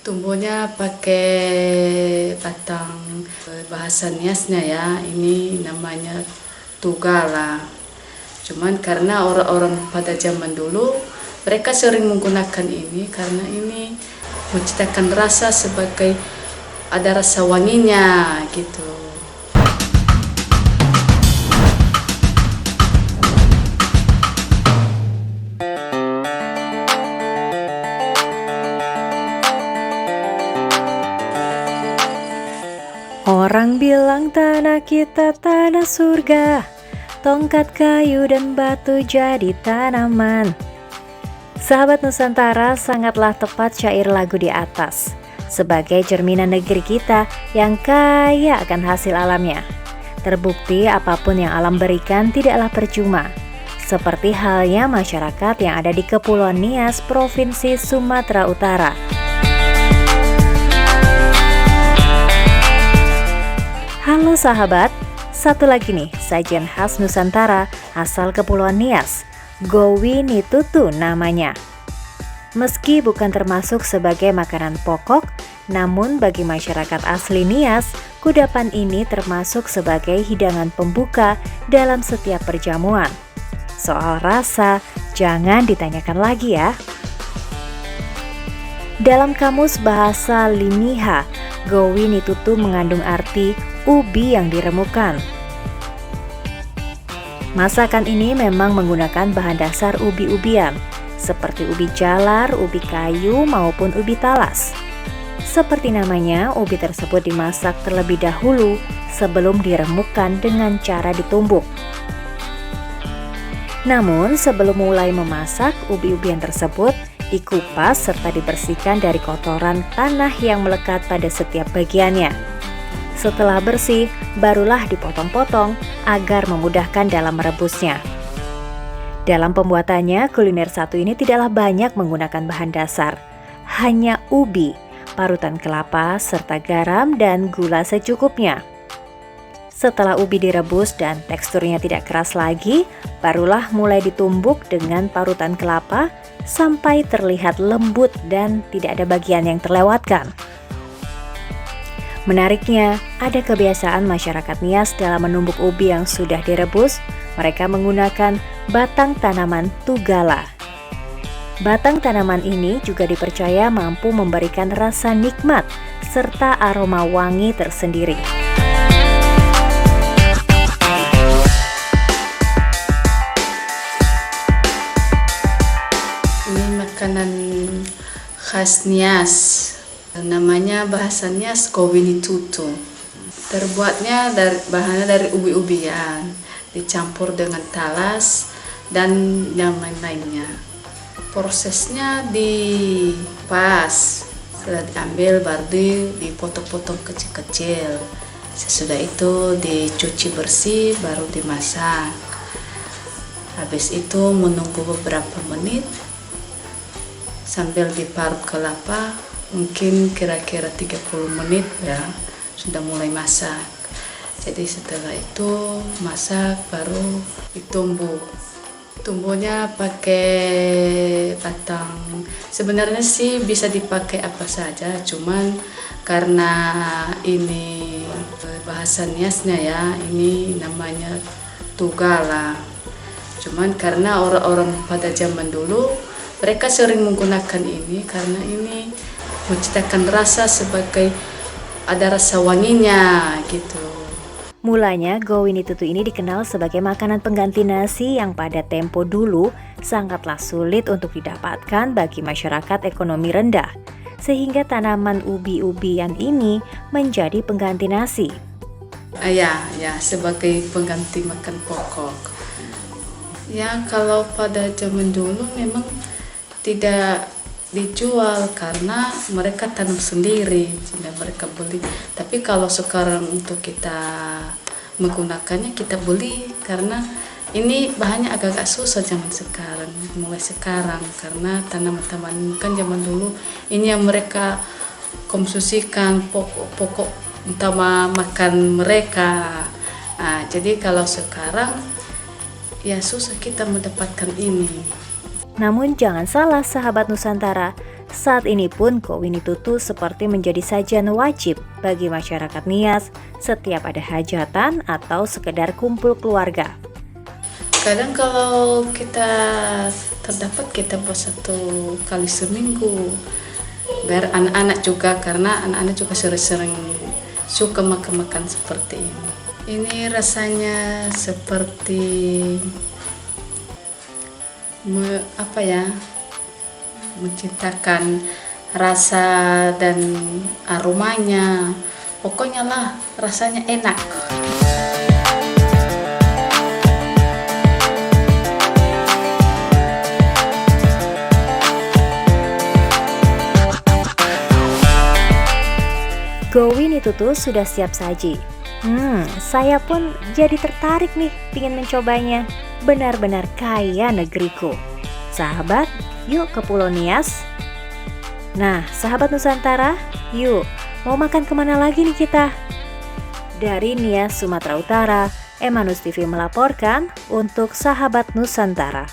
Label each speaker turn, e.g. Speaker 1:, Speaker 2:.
Speaker 1: Tumbuhnya pakai batang, bahasa Niasnya ya, ini namanya tugala. Cuman karena orang-orang pada zaman dulu mereka sering menggunakan ini karena ini menciptakan rasa sebagai ada rasa wanginya gitu.
Speaker 2: Orang bilang tanah kita tanah surga, tongkat kayu dan batu jadi tanaman. Sahabat Nusantara, sangatlah tepat syair lagu di atas sebagai cerminan negeri kita yang kaya akan hasil alamnya. Terbukti apapun yang alam berikan tidaklah percuma. Seperti halnya masyarakat yang ada di Kepulauan Nias, Provinsi Sumatera Utara. Halo sahabat, satu lagi nih sajian khas Nusantara asal Kepulauan Nias, Gowi Nitutu namanya. Meski bukan termasuk sebagai makanan pokok, namun bagi masyarakat asli Nias, kudapan ini termasuk sebagai hidangan pembuka dalam setiap perjamuan. Soal rasa, jangan ditanyakan lagi ya. Dalam kamus bahasa Liniha, Gowi Nitutu mengandung arti ubi yang diremukan. Masakan ini memang menggunakan bahan dasar ubi-ubian, seperti ubi jalar, ubi kayu, maupun ubi talas. Seperti namanya, ubi tersebut dimasak terlebih dahulu sebelum diremukkan dengan cara ditumbuk. Namun, sebelum mulai memasak, ubi-ubian tersebut dikupas serta dibersihkan dari kotoran tanah yang melekat pada setiap bagiannya. Setelah bersih, barulah dipotong-potong agar memudahkan dalam merebusnya. Dalam pembuatannya, kuliner satu ini tidaklah banyak menggunakan bahan dasar. Hanya ubi, parutan kelapa, serta garam dan gula secukupnya. Setelah ubi direbus dan teksturnya tidak keras lagi, barulah mulai ditumbuk dengan parutan kelapa sampai terlihat lembut dan tidak ada bagian yang terlewatkan. Menariknya, ada kebiasaan masyarakat Nias dalam menumbuk ubi yang sudah direbus, mereka menggunakan batang tanaman tugala. Batang tanaman ini juga dipercaya mampu memberikan rasa nikmat serta aroma wangi tersendiri.
Speaker 1: Ini makanan khas Nias. Namanya bahasa Nias Gowi Nitutu. Terbuatnya bahannya dari ubi-ubian, dicampur dengan talas dan yang lain-lainnya. Prosesnya dipas, setelah diambil baru dipotong-potong kecil-kecil. Sesudah itu dicuci bersih baru dimasak. Habis itu menunggu beberapa menit sambil diparut kelapa, mungkin kira-kira 30 menit ya sudah mulai masak. Jadi setelah itu masak baru ditumbuk. Tumbuhnya pakai batang. Sebenarnya sih bisa dipakai apa saja, cuman karena ini bahasa Niasnya ya, ini namanya tugala. Cuman karena orang-orang pada zaman dulu mereka sering menggunakan ini karena ini menciptakan rasa sebagai ada rasa wanginya gitu.
Speaker 2: Mulanya, Gowi Nitutu ini dikenal sebagai makanan pengganti nasi yang pada tempo dulu sangatlah sulit untuk didapatkan bagi masyarakat ekonomi rendah, sehingga tanaman ubi-ubian ini menjadi pengganti nasi.
Speaker 1: Ya, sebagai pengganti makan pokok. Ya, kalau pada zaman dulu memang tidak dijual karena mereka tanam sendiri, tidak mereka beli. Tapi kalau sekarang untuk kita menggunakannya kita beli karena ini bahannya agak-agak susah zaman sekarang, mulai sekarang karena tanaman-tanaman kan zaman dulu ini yang mereka konsumsikan pokok-pokok utama makan mereka. Jadi kalau sekarang ya susah kita mendapatkan ini.
Speaker 2: Namun jangan salah sahabat Nusantara, Saat ini pun Kowinitutu seperti menjadi sajian wajib bagi masyarakat Nias setiap ada hajatan atau sekedar kumpul keluarga.
Speaker 1: Kadang kalau kita terdapat, kita buat 1 kali seminggu. Biar anak-anak juga, karena anak-anak juga sering-sering suka makan-makan seperti ini. Ini rasanya seperti menciptakan rasa dan aromanya. Pokoknya lah rasanya enak.
Speaker 2: Kowinitutu sudah siap saji. Saya pun jadi tertarik nih ingin mencobanya. Benar-benar kaya negeriku. Sahabat, yuk ke Pulau Nias. Nah, sahabat Nusantara, yuk, mau makan kemana lagi nih kita? Dari Nias, Sumatera Utara, Emanus TV melaporkan untuk sahabat Nusantara.